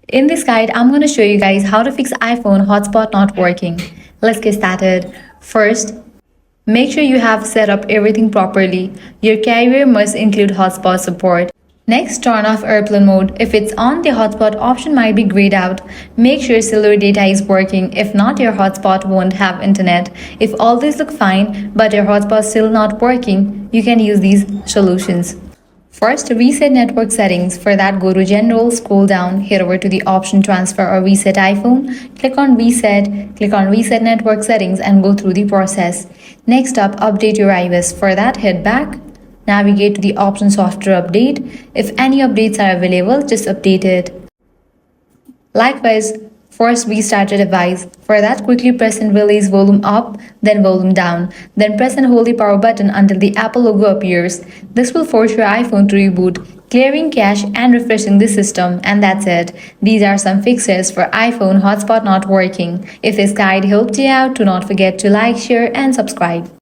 In this guide, I'm going to show you guys how to fix iPhone hotspot not working. Let's get started. First, make sure you have set up everything properly. Your carrier must include hotspot support. Next, turn off airplane mode. If it's on, the hotspot option might be grayed out. Make sure cellular data is working. If not, your hotspot won't have internet. If all these look fine, but your hotspot still not working, you can use these solutions. First, reset network settings. For that, go to General, scroll down, head over to the option Transfer or Reset iPhone, click on Reset Network Settings and go through the process. Next up, update your iOS. For that, head back, navigate to the option Software Update. If any updates are available, just update it. Likewise, first restart your device. For that, quickly press and release volume up, then volume down. Then press and hold the power button until the Apple logo appears. This will force your iPhone to reboot, clearing cache and refreshing the system. And that's it. These are some fixes for iPhone hotspot not working. If this guide helped you out, do not forget to like, share, and subscribe.